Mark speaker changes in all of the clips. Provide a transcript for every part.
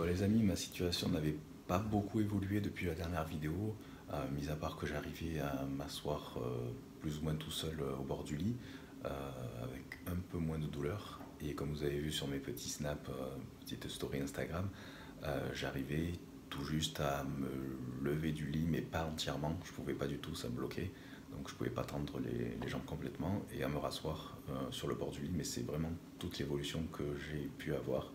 Speaker 1: Bon, les amis, ma situation n'avait pas beaucoup évolué depuis la dernière vidéo, mis à part que j'arrivais à m'asseoir plus ou moins tout seul au bord du lit, avec un peu moins de douleur. Et comme vous avez vu sur mes petits snaps, petites stories Instagram, j'arrivais tout juste à me lever du lit, mais pas entièrement. Je pouvais pas du tout, ça me bloquait. Donc je pouvais pas tendre les jambes complètement et à me rasseoir sur le bord du lit. Mais c'est vraiment toute l'évolution que j'ai pu avoir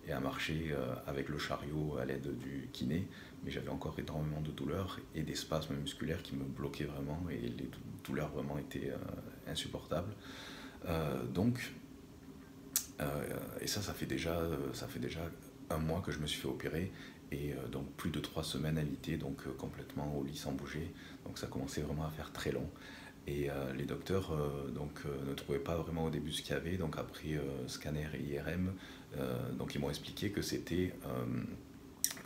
Speaker 1: et à marcher avec le chariot à l'aide du kiné. Mais j'avais encore énormément de douleurs et des spasmes musculaires qui me bloquaient vraiment et les douleurs vraiment étaient insupportables. Donc, et ça ça fait déjà un mois que je me suis fait opérer et donc plus de 3 semaines alité, donc complètement au lit sans bouger. Donc ça commençait vraiment à faire très long. Et les docteurs ne trouvaient pas vraiment au début ce qu'il y avait. Donc après scanner et IRM, donc ils m'ont expliqué que c'était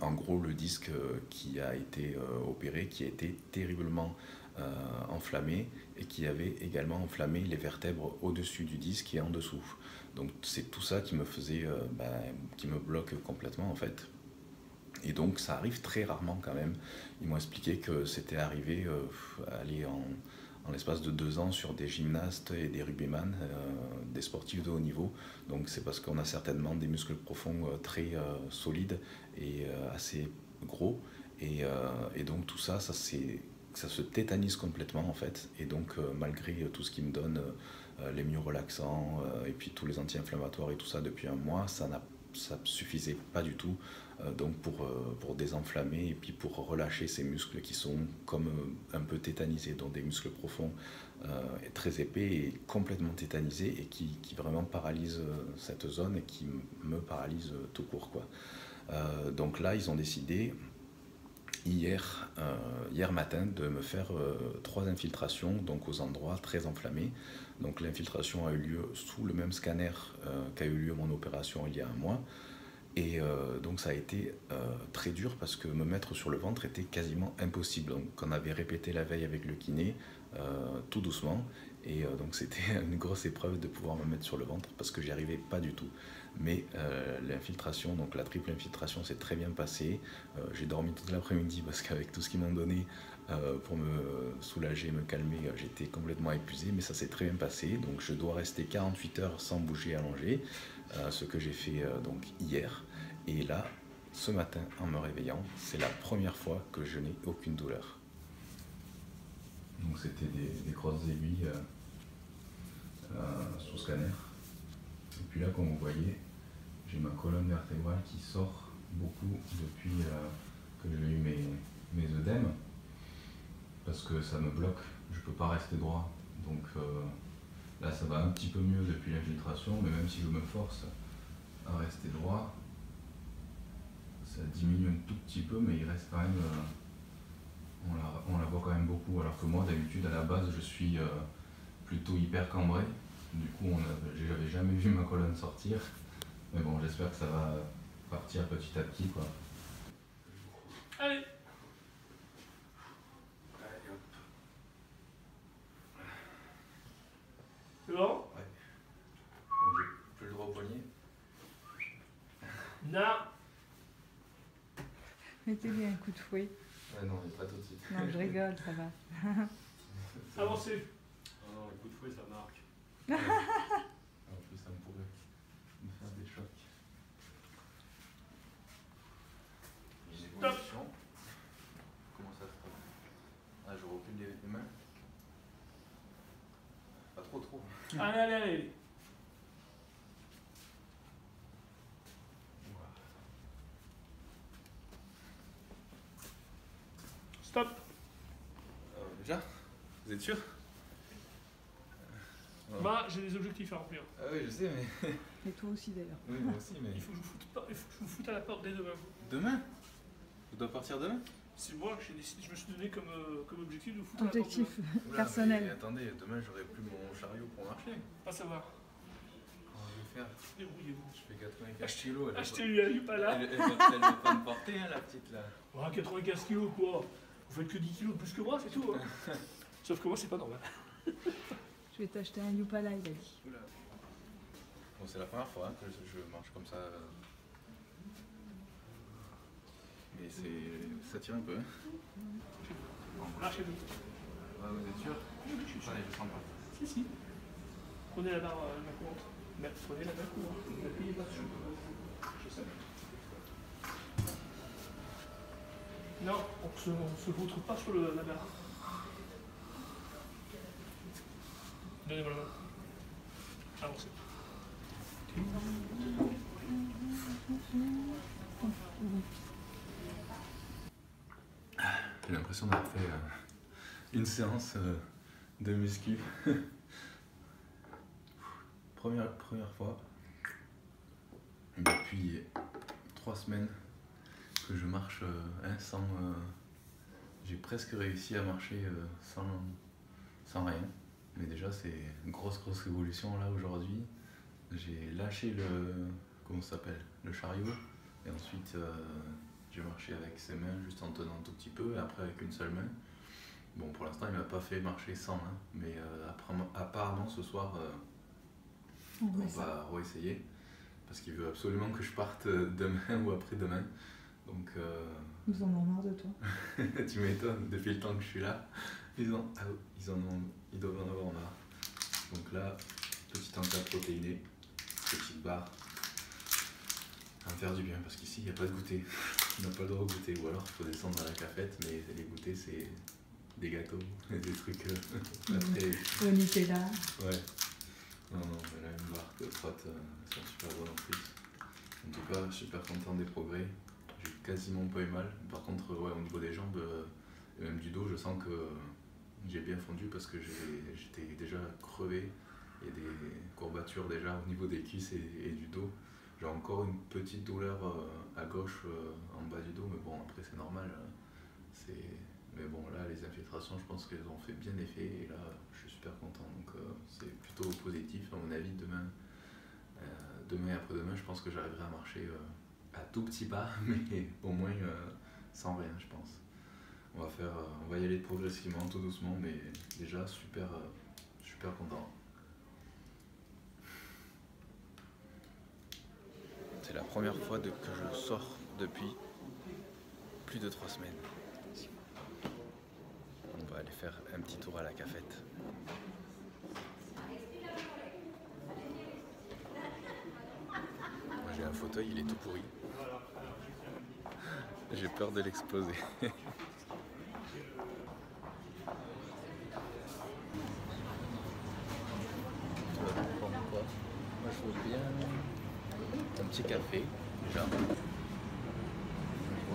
Speaker 1: en gros le disque qui a été opéré, qui a été terriblement enflammé et qui avait également enflammé les vertèbres au-dessus du disque et en dessous. Donc c'est tout ça qui me faisait, qui me bloque complètement en fait. Et donc ça arrive très rarement quand même. Ils m'ont expliqué que c'était arrivé aller en l'espace de 2 ans sur des gymnastes et des rugbyman, des sportifs de haut niveau. Donc c'est parce qu'on a certainement des muscles profonds très solides et assez gros. Et donc tout ça, ça se tétanise complètement en fait. Et donc malgré tout ce qui me donne, les myorelaxants et puis tous les anti-inflammatoires et tout ça depuis un mois, ça ne suffisait pas du tout donc pour désenflammer et puis pour relâcher ces muscles qui sont comme un peu tétanisés, donc des muscles profonds et très épais et complètement tétanisés et qui vraiment paralysent cette zone et qui me paralysent tout court, quoi. Donc là, ils ont décidé hier matin de me faire 3 infiltrations donc aux endroits très enflammés. Donc l'infiltration a eu lieu sous le même scanner qu'a eu lieu mon opération il y a un mois. Et donc ça a été très dur parce que me mettre sur le ventre était quasiment impossible. Donc on avait répété la veille avec le kiné, tout doucement. Et donc c'était une grosse épreuve de pouvoir me mettre sur le ventre parce que j'y arrivais pas du tout. Mais l'infiltration, donc la triple infiltration s'est très bien passée. J'ai dormi toute l'après-midi parce qu'avec tout ce qu'ils m'ont donné pour me soulager, me calmer, j'étais complètement épuisé. Mais ça s'est très bien passé. Donc je dois rester 48 heures sans bouger, allongé. Ce que j'ai fait donc hier. Et là, ce matin, en me réveillant, c'est la première fois que je n'ai aucune douleur. Donc c'était des grosses aiguilles sous scanner. Et puis là, comme vous voyez, j'ai ma colonne vertébrale qui sort beaucoup depuis que j'ai eu mes œdèmes. Parce que ça me bloque, je ne peux pas rester droit. Donc là, ça va un petit peu mieux depuis l'infiltration, mais même si je me force à rester droit, ça diminue un tout petit peu, mais il reste quand même, on la voit quand même beaucoup. Alors que moi, d'habitude, à la base, je suis plutôt hyper cambré. Du coup, j'avais jamais vu ma colonne sortir. Mais bon, j'espère que ça va partir petit à petit, quoi.
Speaker 2: Allez! C'est bon?
Speaker 1: Ouais. Donc j'ai plus le droit au poignet.
Speaker 2: Non!
Speaker 3: Mettez-lui un coup de fouet.
Speaker 1: Ouais, non, pas tout de suite.
Speaker 3: Non, je rigole, ça va.
Speaker 2: Avancez! Oh non, le coup de fouet, ça marque.
Speaker 1: Ouais. En plus, ça me pourrait me faire des chocs. Une évolution. Comment ça se passe? Ah, je recule les mains. Pas trop.
Speaker 2: Allez, allez, allez! Stop!
Speaker 1: Déjà? Vous êtes sûr?
Speaker 2: Bah, j'ai des objectifs à remplir.
Speaker 1: Ah oui, je sais, mais...
Speaker 3: Et toi aussi d'ailleurs.
Speaker 1: Oui, moi aussi, mais...
Speaker 2: Il faut que je vous foute à la porte dès demain.
Speaker 1: Demain? Je dois partir demain?
Speaker 2: C'est moi que j'ai décidé, je me suis donné comme objectif de vous foutre
Speaker 3: Objectif
Speaker 2: à la porte
Speaker 1: Oula,
Speaker 3: personnel.
Speaker 1: mais attendez, demain j'aurai plus mon chariot pour marcher.
Speaker 2: demain. Pas savoir.
Speaker 1: Comment je vais faire?
Speaker 2: Débrouillez-vous.
Speaker 1: Je fais 95 kilos.
Speaker 2: Achetez-lui un Yupala.
Speaker 1: Elle va pas me porter, hein, la petite là.
Speaker 2: Oh, 95 kilos quoi. Vous faites que 10 kilos de plus que moi, c'est tout. Hein. Sauf que moi, c'est pas normal.
Speaker 3: Je vais t'acheter un Yupala, il a dit.
Speaker 1: Oula. Bon, c'est la première fois hein, que je marche comme ça. Et ça tire un peu. Hein.
Speaker 2: Lâchez-le.
Speaker 1: Ouais, vous êtes sûr? Attendez, je sens pas.
Speaker 2: Si. Prenez la barre de la courante. Mais prenez la barre courante. N'appuyez pas dessus. Je sais. Non, on se vautre pas sur la barre. Donnez-moi la main. Avancez.
Speaker 1: J'ai l'impression d'avoir fait une séance de muscu. Première fois depuis 3 semaines que je marche sans... j'ai presque réussi à marcher sans rien. Mais déjà c'est une grosse évolution là aujourd'hui. J'ai lâché comment ça s'appelle, le chariot. Et ensuite j'ai marché avec ses mains juste en tenant un tout petit peu et après avec une seule main. Bon, pour l'instant il m'a pas fait marcher sans main, mais apparemment ce soir on va réessayer parce qu'il veut absolument que je parte demain ou après-demain. Donc
Speaker 3: Ils en ont marre de toi.
Speaker 1: tu m'étonnes, depuis le temps que je suis là, ils doivent en avoir marre. Donc là, petit encas protéiné, petite barre. Ça va me faire du bien parce qu'ici il n'y a pas de goûter. On n'a pas le droit au goûter, ou alors il faut descendre à la cafette, mais les goûters c'est des gâteaux, des trucs pas très...
Speaker 3: Au Nutella.
Speaker 1: Ouais. Non, mais là une barre de frotte, elles sont super bonnes en plus. En tout cas, je suis super content des progrès. J'ai quasiment pas eu mal. Par contre, ouais, au niveau des jambes et même du dos, je sens que j'ai bien fondu parce que j'étais déjà crevé. Il y a des courbatures déjà au niveau des cuisses et du dos. J'ai encore une petite douleur à gauche en bas du dos, mais bon, après c'est normal. Mais bon, là, les infiltrations, je pense qu'elles ont fait bien effet et là, je suis super content. Donc c'est plutôt positif. À mon avis, demain et après-demain, je pense que j'arriverai à marcher à tout petit pas, mais au moins sans rien, je pense. On va y aller progressivement, tout doucement, mais déjà super content. C'est la première fois que je sors depuis plus de 3 semaines. On va aller faire un petit tour à la cafette. Moi j'ai un fauteuil, il est tout pourri. J'ai peur de l'exploser. Moi je veux bien un petit café, déjà. Gros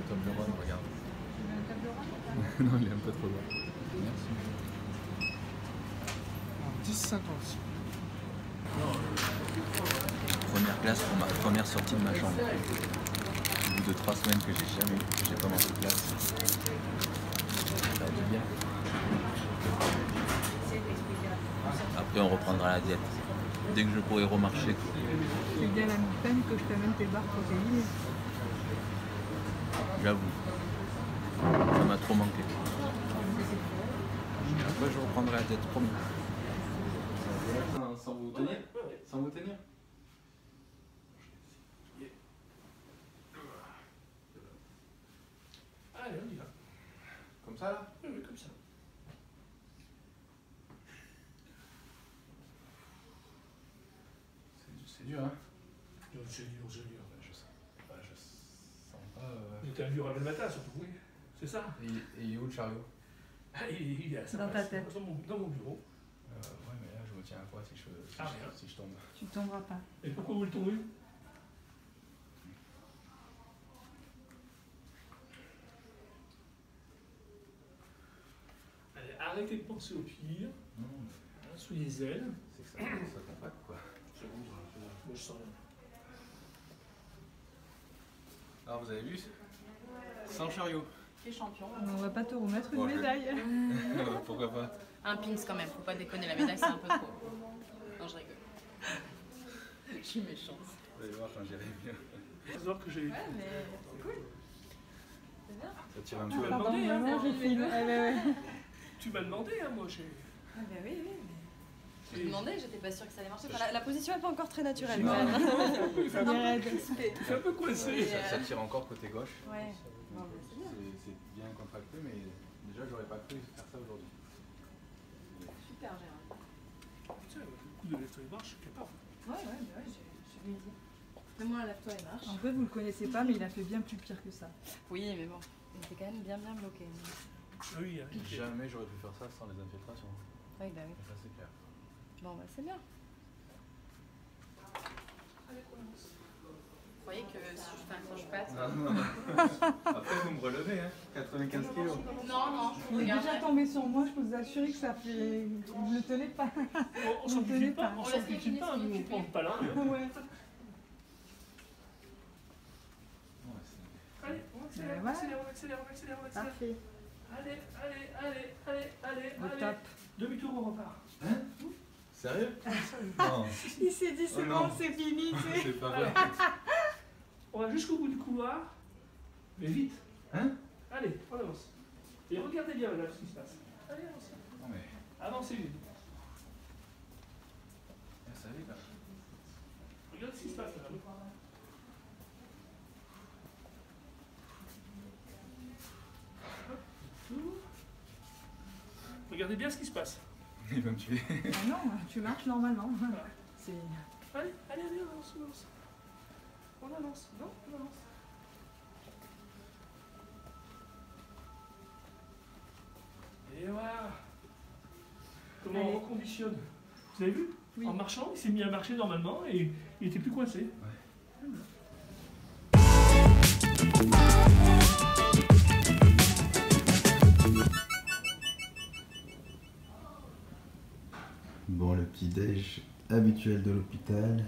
Speaker 1: table ronde, regarde. Non, il est un peu trop loin. Merci.
Speaker 2: 10,56.
Speaker 1: Première classe pour ma première sortie de ma chambre. Au bout de 3 semaines que j'ai pas mangé de glace. Ça va du bien. Après on reprendra la diète. Dès que je pourrai remarcher.
Speaker 3: C'est bien la peine que je t'amène tes barres protéinées.
Speaker 1: J'avoue. Ça m'a trop manqué. Après je reprendrai la diète, promis. Sans vous tenir? Sans vous tenir?
Speaker 2: Allez, on y va.
Speaker 1: Comme ça là?
Speaker 2: Oui, comme ça.
Speaker 1: C'est dur, hein?
Speaker 2: C'est dur.
Speaker 1: Je sens pas...
Speaker 2: Il était un dur le matin, surtout, oui. C'est ça.
Speaker 1: Et il est où le chariot?
Speaker 2: Il est à sa
Speaker 3: Dans
Speaker 2: place,
Speaker 3: ta tête.
Speaker 2: dans mon bureau.
Speaker 1: Ouais, mais là je me tiens à quoi si je tombe?
Speaker 3: Tu tomberas pas.
Speaker 2: Et pourquoi vous le tombez? Allez, arrêtez de penser au pire.
Speaker 1: Non,
Speaker 2: Soyez zen.
Speaker 1: c'est que ça compacte quoi.
Speaker 2: C'est bon, moi je sens rien.
Speaker 1: Alors vous avez vu? Sans chariot.
Speaker 4: Tu es champion.
Speaker 3: On va pas te remettre une
Speaker 1: Bon,
Speaker 3: médaille.
Speaker 1: Pourquoi pas?
Speaker 4: Un pins quand même, faut pas déconner, la médaille c'est un peu trop. Non, je rigole. Je suis méchante.
Speaker 1: Vous allez voir quand j'irai bien.
Speaker 2: Il faut savoir que j'ai.
Speaker 4: Ouais, mais c'est cool. C'est bien.
Speaker 1: Ça tire un
Speaker 2: Tu
Speaker 1: peu.
Speaker 2: m'as
Speaker 3: Pardon,
Speaker 2: demandé, hein.
Speaker 3: maman, je filme. Ouais.
Speaker 2: Tu m'as demandé, hein, moi j'ai.
Speaker 4: Ah bah oui, mais. Je
Speaker 2: Et-
Speaker 4: me demandais, j'étais pas sûre que ça allait marcher. Enfin, la position est pas encore très naturelle.
Speaker 1: Non.
Speaker 4: quand même.
Speaker 2: Il fait
Speaker 3: Ça
Speaker 2: un
Speaker 3: m'aide.
Speaker 2: peu crispé. Il fait un peu coincé.
Speaker 4: Oui.
Speaker 1: Ça tire encore côté gauche.
Speaker 4: Ouais. Bon, bah, c'est bien.
Speaker 1: C'est bien contracté, mais déjà j'aurais pas cru faire ça aujourd'hui.
Speaker 4: Super, Gérard.
Speaker 2: Tu sais, le coup de lève-toi et marche, je sais pas.
Speaker 4: Ouais, je lui ai dit. Fais-moi lève-toi et marche.
Speaker 3: En fait, vous le connaissez pas, mais il a fait bien plus pire que ça.
Speaker 4: Oui, mais bon, il était quand même bien bloqué.
Speaker 2: Ah oui,
Speaker 1: Jamais j'aurais pu faire ça sans les infiltrations.
Speaker 4: Oui, bah oui.
Speaker 1: Ça c'est clair.
Speaker 4: Bon, bah c'est bien.
Speaker 2: Allez, commence.
Speaker 4: Vous croyez que si je fais un croche-patte?
Speaker 1: Non. Après vous me relevez, hein. 95 kilos.
Speaker 4: Non,
Speaker 3: Il est déjà tombé sur moi, je peux vous assurer que ça fait. Vous ne le tenez pas.
Speaker 2: On s'en
Speaker 3: tenez
Speaker 2: pas,
Speaker 3: pas.
Speaker 2: on s'en pique pas, nous on prend pas là.
Speaker 3: Ouais.
Speaker 2: Allez, on accélère,
Speaker 3: Voilà.
Speaker 2: on accélère.
Speaker 3: Parfait.
Speaker 2: Allez,
Speaker 3: Au top.
Speaker 2: demi-tour, on repart.
Speaker 1: Hein? Sérieux? Non.
Speaker 3: Il s'est dit c'est
Speaker 1: Oh
Speaker 3: bon,
Speaker 1: non.
Speaker 3: c'est fini, c'est.
Speaker 1: C'est pas vrai.
Speaker 2: On va jusqu'au bout du couloir, mais vite.
Speaker 1: Hein?
Speaker 2: Allez, on avance. Et regardez bien là ce qui se passe. Allez, avancez.
Speaker 1: Non mais.
Speaker 2: Avancez vite.
Speaker 1: Ça y est là.
Speaker 2: Regardez ce qui se passe là. Regardez bien ce qui se passe.
Speaker 1: Il va me tuer.
Speaker 3: Ah non, tu marches normalement. C'est.
Speaker 2: Allez, on avance. On avance. Non, on avance. Et voilà. Comment
Speaker 3: Allez.
Speaker 2: on reconditionne. Vous avez vu?
Speaker 3: Oui.
Speaker 2: En marchant, il s'est mis à marcher normalement et il était plus coincé.
Speaker 1: Bon, le petit déj habituel de l'hôpital,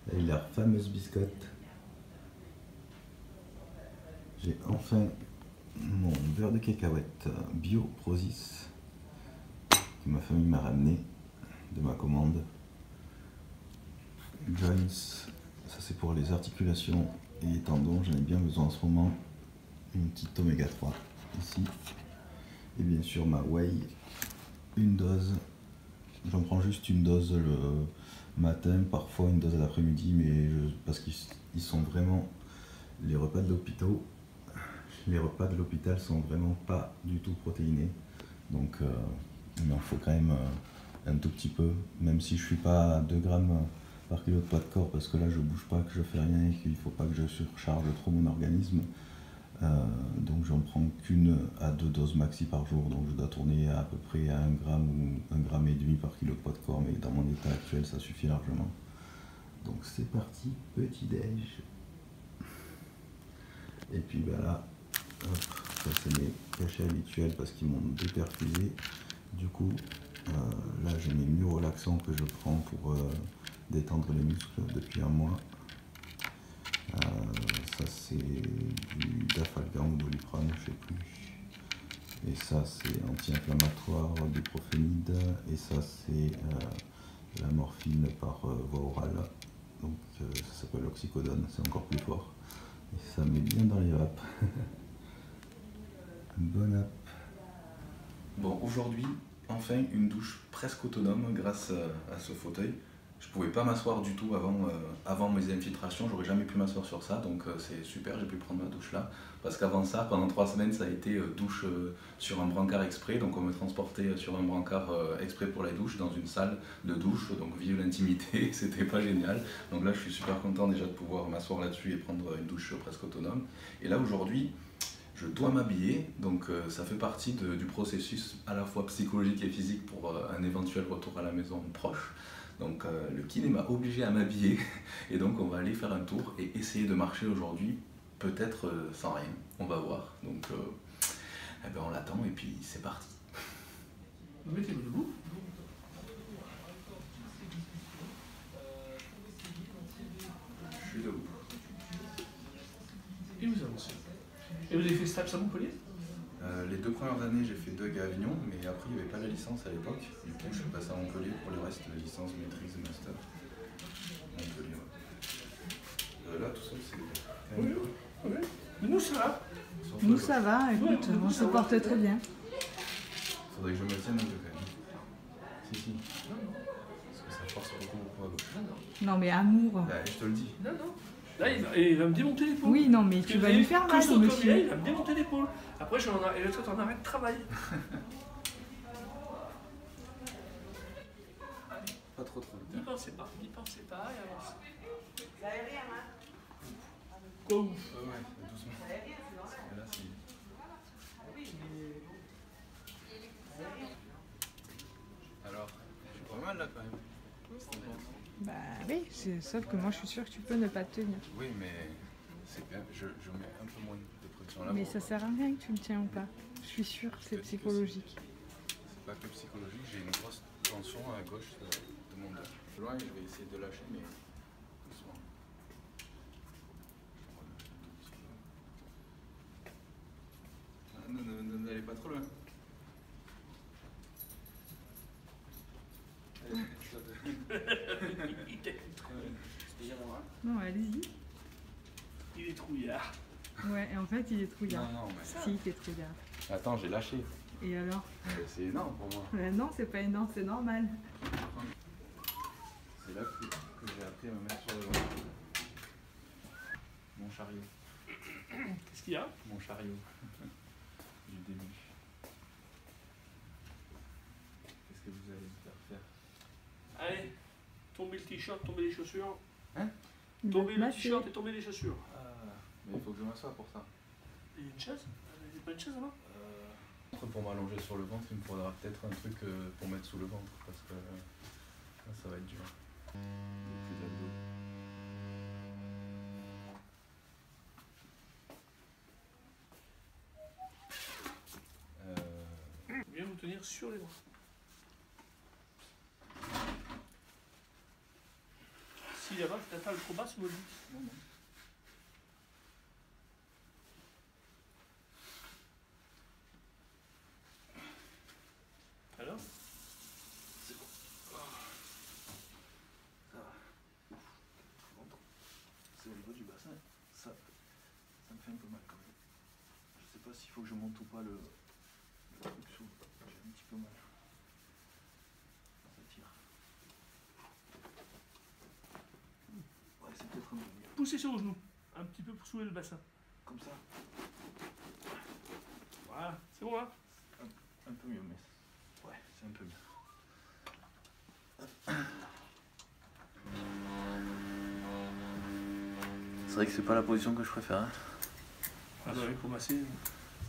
Speaker 1: avec la fameuse biscotte. J'ai enfin mon beurre de cacahuète bio Prozis que ma famille m'a ramené de ma commande. Joints, ça c'est pour les articulations et les tendons, j'en ai bien besoin en ce moment. Une petite oméga 3 ici. Et bien sûr ma whey, une dose. J'en prends juste une dose le matin, parfois une dose à l'après-midi, mais parce qu'ils sont vraiment, les repas de l'hôpital sont vraiment pas du tout protéinés, donc il en faut quand même un tout petit peu, même si je suis pas à 2 grammes par kilo de poids de corps, parce que là je bouge pas, que je fais rien et qu'il faut pas que je surcharge trop mon organisme. Donc j'en prends qu'une à 2 doses maxi par jour, donc je dois tourner à peu près à 1 gramme ou 1,5 gramme par kilo de poids de corps, mais dans mon état actuel ça suffit largement. Donc c'est parti, petit déj. Et puis bah là, hop, ça c'est mes cachets habituels parce qu'ils m'ont déperfusé. Du coup, là j'ai mes myorelaxants que je prends pour détendre les muscles depuis un mois. Ça c'est du Dafalgan ou Doliprane, je sais plus. Et ça c'est anti-inflammatoire, du Profénide. Et ça c'est la morphine par voie orale. Donc ça s'appelle l'oxycodone, c'est encore plus fort. Et ça met bien dans les vapes. Bon app. Bon, aujourd'hui, enfin une douche presque autonome grâce à ce fauteuil. Je pouvais pas m'asseoir du tout avant mes infiltrations, j'aurais jamais pu m'asseoir sur ça, donc c'est super, j'ai pu prendre ma douche là. Parce qu'avant ça, pendant 3 semaines, ça a été douche sur un brancard exprès, donc on me transportait sur un brancard exprès pour la douche, dans une salle de douche, donc vive l'intimité, c'était pas génial. Donc là, je suis super content déjà de pouvoir m'asseoir là-dessus et prendre une douche presque autonome. Et là, aujourd'hui, je dois m'habiller, donc ça fait partie du processus à la fois psychologique et physique pour un éventuel retour à la maison proche. Donc le kiné m'a obligé à m'habiller et donc on va aller faire un tour et essayer de marcher aujourd'hui, peut-être sans rien, on va voir. Donc eh ben, on l'attend et puis c'est parti.
Speaker 2: Mettez-vous debout.
Speaker 1: Je suis debout.
Speaker 2: Et vous avancez. Et vous avez fait STAPS à Montpellier?
Speaker 1: Les 2 premières années, j'ai fait 2 à Avignon, mais après il n'y avait pas la licence à l'époque. Du coup, je suis passé à Montpellier pour le reste, licence, maîtrise et master. Montpellier, ouais. Là, tout seul, c'est quand même...
Speaker 2: Oui. Mais nous, ça va.
Speaker 3: Nous ça va, écoute,
Speaker 2: Ouais,
Speaker 3: on se porte très bien.
Speaker 1: Faudrait que je me tienne un peu quand même. Si. Parce que ça force beaucoup à gauche.
Speaker 3: Non mais amour.
Speaker 1: Bah, je te le dis.
Speaker 2: Non. Là, il va me démonter l'épaule.
Speaker 3: Oui, non, mais tu vas lui faire mal,
Speaker 2: comme il
Speaker 3: monsieur.
Speaker 2: est, il va me démonter l'épaule. Après, et le truc en arrêt de travail.
Speaker 1: Pas trop vite.
Speaker 2: N'y pensez pas, et avance.
Speaker 5: Vous avez rien, hein?
Speaker 2: Quoi ouf.
Speaker 1: Ouais, doucement.
Speaker 5: Vous avez rien, sinon.
Speaker 1: Et là, c'est... Alors, je suis pas mal là quand même. Qu'est-ce que t'en penses?
Speaker 3: Bah oui, sauf que moi je suis sûre que tu peux ne pas te tenir.
Speaker 1: Oui, mais c'est bien. Je mets un peu moins de pression là.
Speaker 3: Mais ça sert à rien que tu me tiens ou pas. Je suis sûre que c'est psychologique.
Speaker 1: C'est pas que psychologique, j'ai une grosse tension à gauche de mon dos. Loin, je vais essayer de lâcher, mais doucement. N'allez pas trop loin.
Speaker 3: Non, allez-y.
Speaker 2: Il est trouillard.
Speaker 3: Ouais, et en fait il est trouillard.
Speaker 1: Non, mais...
Speaker 3: Si, t'es trouillard.
Speaker 1: Attends, j'ai lâché.
Speaker 3: Et alors?
Speaker 1: C'est énorme pour moi.
Speaker 3: Non, c'est pas énorme, c'est normal.
Speaker 1: C'est là que j'ai appris à me mettre sur le ventre. Mon chariot.
Speaker 2: Qu'est-ce qu'il y a?
Speaker 1: Mon chariot. Du début. Qu'est-ce que vous allez me faire faire?
Speaker 2: Allez, tombez le t-shirt, tombez les chaussures.
Speaker 1: Hein?
Speaker 2: Tombez le t-shirt et tombez les chaussures.
Speaker 1: Mais il faut que je m'assoie pour ça.
Speaker 2: Il y a une chaise? Il n'y a pas une chaise là-bas?
Speaker 1: Pour m'allonger sur le ventre, il me faudra peut-être un truc pour mettre sous le ventre parce que là, ça va être dur. Plus d'abdos.
Speaker 2: Bien vous tenir sur les bras. Si là-bas, je t'attends trop bas, tu me le dis.
Speaker 1: Non, non.
Speaker 2: Alors?
Speaker 1: C'est bon. Ça va. C'est au niveau du bassin. Ça me fait un peu mal quand même. Je sais pas s'il faut que je monte ou pas le truc sous. J'ai un petit peu mal. Ça tire. Ouais, c'est peut-être un peu mieux.
Speaker 2: Poussez sur vos genoux, un petit peu pour soulever le bassin.
Speaker 1: Comme ça.
Speaker 2: Voilà, c'est bon hein?
Speaker 1: Un peu mieux, mais ouais, c'est un peu mieux. C'est vrai que c'est pas la position que je préfère. Hein.
Speaker 2: Ah bah oui, pour masser.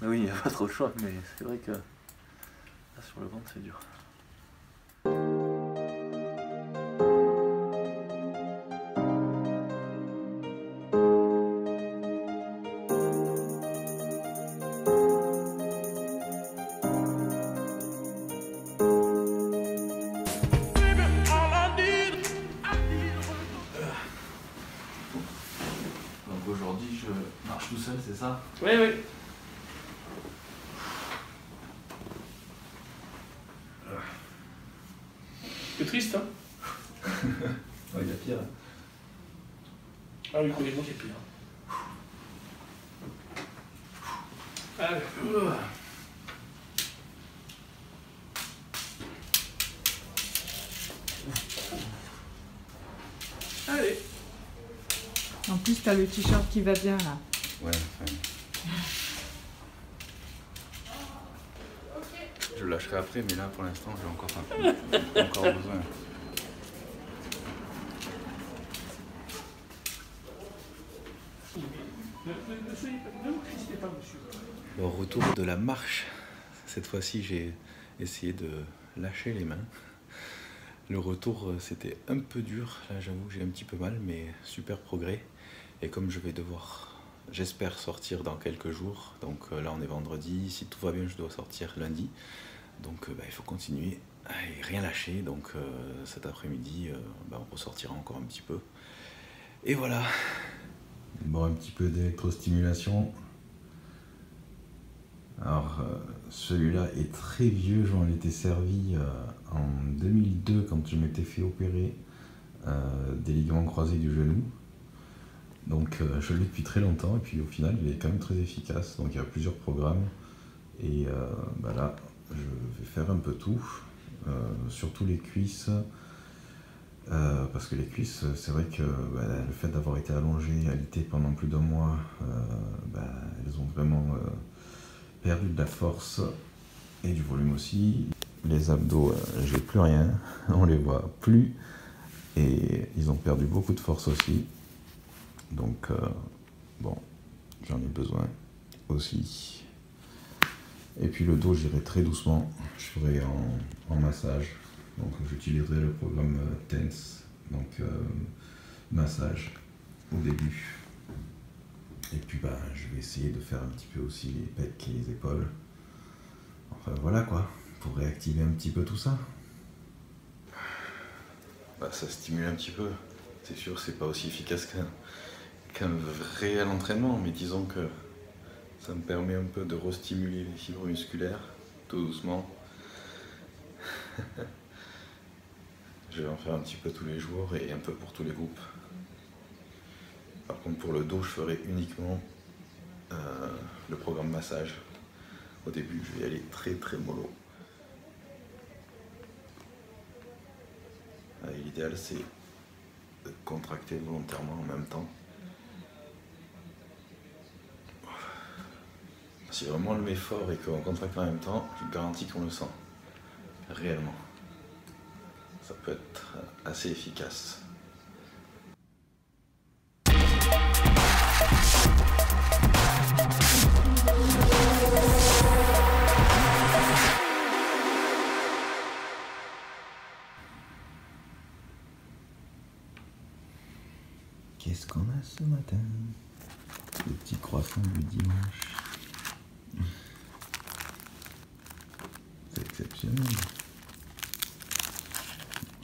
Speaker 1: Mais oui, il n'y a pas trop de choix, mais c'est vrai que là, sur le ventre, c'est dur. Donc aujourd'hui, je marche tout seul, c'est ça?
Speaker 2: Oui, oui. C'est triste, hein?
Speaker 1: Ouais, il y a pire.
Speaker 2: Ah oui, croyez-moi qu'il y a pire. Allez. Allez.
Speaker 3: En plus, t'as le t-shirt qui va bien là.
Speaker 1: Ouais, enfin... Je lâcherai après, mais là pour l'instant j'ai encore besoin.
Speaker 2: Ne vous crispez pas, monsieur.
Speaker 1: Au retour de la marche, cette fois-ci j'ai essayé de lâcher les mains. Le retour c'était un peu dur, là j'avoue que j'ai un petit peu mal, mais super progrès. Et comme je vais devoir, j'espère sortir dans quelques jours, donc là on est vendredi, si tout va bien je dois sortir lundi. Donc il faut continuer et rien lâcher, donc cet après-midi on ressortira encore un petit peu. Et voilà. Bon, un petit peu d'électrostimulation. Alors celui-là est très vieux, je m'en étais servi en 2002 quand je m'étais fait opérer des ligaments croisés du genou. Donc je l'ai depuis très longtemps et puis au final il est quand même très efficace. Donc il y a plusieurs programmes et là je vais faire un peu tout, surtout les cuisses, Parce que les cuisses, c'est vrai que le fait d'avoir été allongé, alité pendant plus d'un mois, elles ont vraiment perdu de la force et du volume aussi. Les abdos, j'ai plus rien, on les voit plus et ils ont perdu beaucoup de force aussi. Donc bon, j'en ai besoin aussi. Et puis le dos, j'irai très doucement, je ferai en massage. Donc j'utiliserai le programme TENS, donc massage au début. Et puis je vais essayer de faire un petit peu aussi les pecs et les épaules. Enfin voilà quoi, pour réactiver un petit peu tout ça. Ça stimule un petit peu. C'est sûr, c'est pas aussi efficace qu'un réel entraînement, mais disons que ça me permet un peu de restimuler les fibres musculaires, tout doucement. Je vais en faire un petit peu tous les jours et un peu pour tous les groupes. Par contre, pour le dos, je ferai uniquement le programme massage. Au début, je vais y aller très très mollo. L'idéal, c'est de contracter volontairement en même temps. Si vraiment on le met fort et qu'on contracte en même temps, je vous garantis qu'on le sent réellement. Ça peut être assez efficace. Qu'est-ce qu'on a ce matin? Le petit croissant du dimanche. C'est exceptionnel.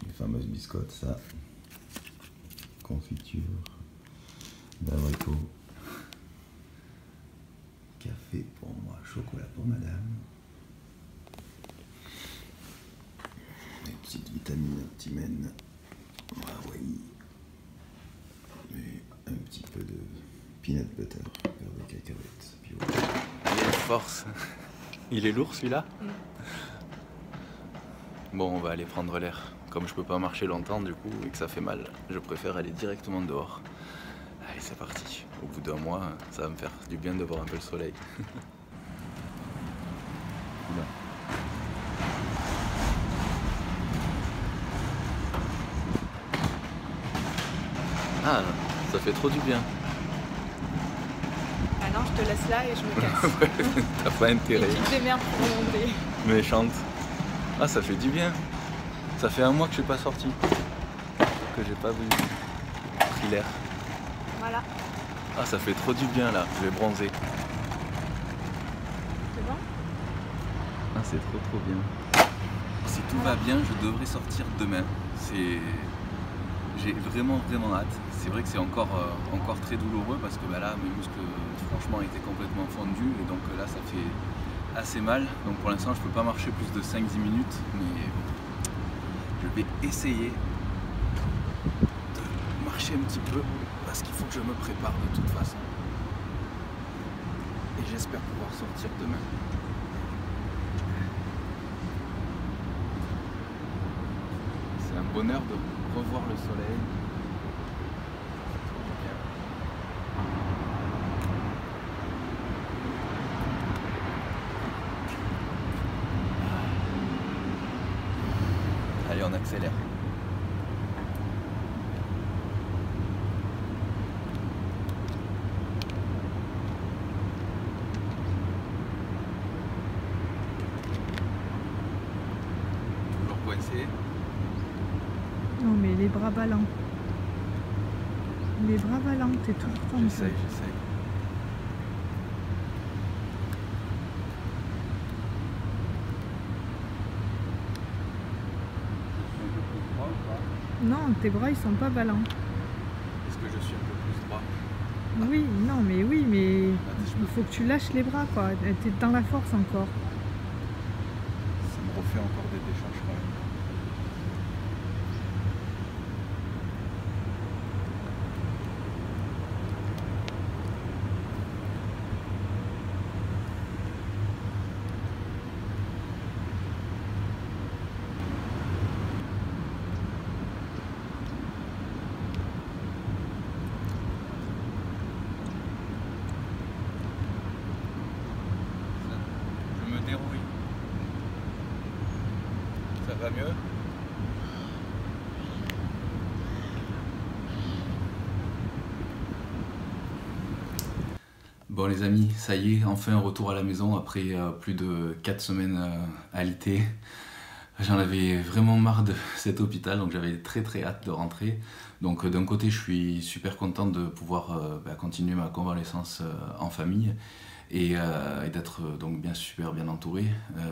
Speaker 1: Les fameuses biscottes, ça. Confiture d'abricot. Café pour moi, chocolat pour madame. Des petites vitamines Timène. Ah oui. Et un petit peu de peanut butter, beurre de cacahuètes. Puis voilà. Il y a une force. Il est lourd celui-là? Bon, on va aller prendre l'air. Comme je peux pas marcher longtemps du coup et que ça fait mal, je préfère aller directement dehors. Allez, c'est parti. Au bout d'un mois, ça va me faire du bien de voir un peu le soleil. Oula. Ah, ça fait trop du bien.
Speaker 3: Ah non, je te laisse là et je me casse.
Speaker 1: T'as pas intérêt.
Speaker 3: Et tu te démerdes pour remonter.
Speaker 1: Méchante. Ah, ça fait du bien. Ça fait un mois que je suis pas sorti. Que j'ai pas pris l'air.
Speaker 3: Voilà.
Speaker 1: Ah, ça fait trop du bien là. Je vais bronzer.
Speaker 3: C'est bon?
Speaker 1: Ah, c'est trop bien. Si tout va bien, je devrais sortir demain. J'ai vraiment hâte. C'est vrai que c'est encore très douloureux parce que là, mes muscles franchement étaient complètement fondus et donc là, ça fait assez mal. Donc pour l'instant, je peux pas marcher plus de 5-10 minutes, mais je vais essayer de marcher un petit peu parce qu'il faut que je me prépare de toute façon. Et j'espère pouvoir sortir demain. C'est un bonheur de revoir le soleil. Allez, on accélère. Toujours coincé.
Speaker 3: Non mais les bras ballants. Les bras ballants, t'es toujours comme ça.
Speaker 1: J'essaye.
Speaker 3: Non, tes bras ils sont pas ballants.
Speaker 1: Est-ce que je suis un peu plus droit?
Speaker 3: Oui, non mais oui, mais il faut que tu lâches les bras quoi. T'es dans la force encore.
Speaker 1: Ça me refait encore des déchanges quand même. Bon les amis, ça y est, enfin un retour à la maison après plus de 4 semaines alitées. J'en avais vraiment marre de cet hôpital, donc j'avais très hâte de rentrer. Donc d'un côté je suis super content de pouvoir continuer ma convalescence en famille et d'être donc super bien entouré.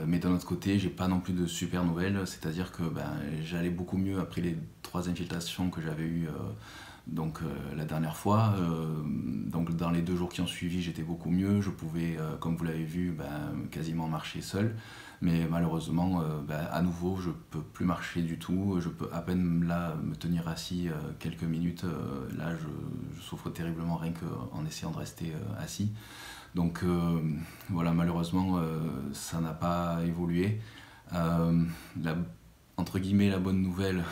Speaker 1: Mais d'un autre côté j'ai pas non plus de super nouvelles, c'est-à-dire que j'allais beaucoup mieux après les 3 infiltrations que j'avais eues la dernière fois. Donc dans les 2 jours qui ont suivi j'étais beaucoup mieux, je pouvais comme vous l'avez vu quasiment marcher seul, mais malheureusement à nouveau je peux plus marcher du tout, je peux à peine là me tenir assis quelques minutes, là je souffre terriblement rien qu'en essayant de rester assis. Donc voilà, malheureusement ça n'a pas évolué. Entre guillemets la bonne nouvelle,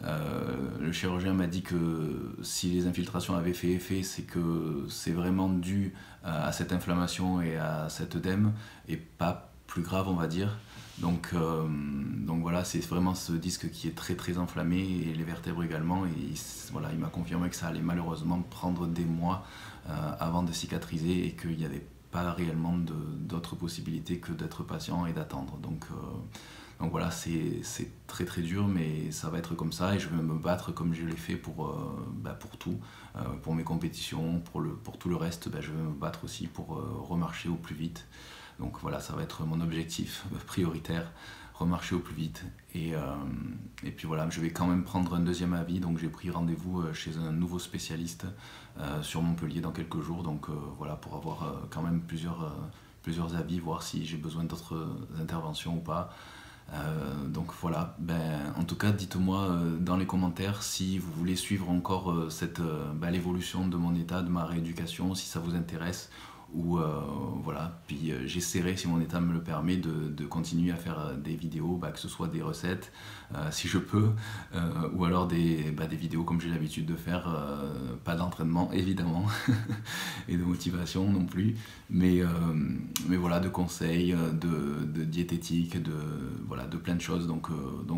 Speaker 1: le chirurgien m'a dit que si les infiltrations avaient fait effet, c'est que c'est vraiment dû à cette inflammation et à cette œdème et pas plus grave on va dire. Donc voilà, c'est vraiment ce disque qui est très enflammé et les vertèbres également, et voilà, il m'a confirmé que ça allait malheureusement prendre des mois avant de cicatriser et qu'il n'y avait pas réellement d'autres possibilités que d'être patient et d'attendre. Donc voilà, c'est très dur, mais ça va être comme ça et je vais me battre comme je l'ai fait pour tout, pour mes compétitions, pour tout le reste. Je vais me battre aussi pour remarcher au plus vite. Donc voilà, ça va être mon objectif prioritaire, remarcher au plus vite. Et puis voilà, je vais quand même prendre un 2e avis, donc j'ai pris rendez-vous chez un nouveau spécialiste sur Montpellier dans quelques jours. Donc voilà, pour avoir quand même plusieurs avis, voir si j'ai besoin d'autres interventions ou pas. Donc voilà, en tout cas dites-moi dans les commentaires si vous voulez suivre encore l'évolution de mon état, de ma rééducation, si ça vous intéresse, ou voilà, puis j'essaierai si mon état me le permet de continuer à faire des vidéos, que ce soit des recettes si je peux, ou alors des vidéos comme j'ai l'habitude de faire, pas d'entraînement évidemment et de motivation non plus, mais voilà, de conseils, de diététique, de plein de choses. Donc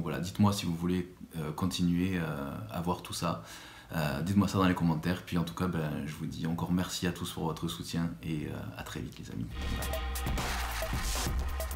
Speaker 1: voilà, dites-moi si vous voulez continuer à voir tout ça. Dites-moi ça dans les commentaires, puis en tout cas je vous dis encore merci à tous pour votre soutien et à très vite les amis. Bye.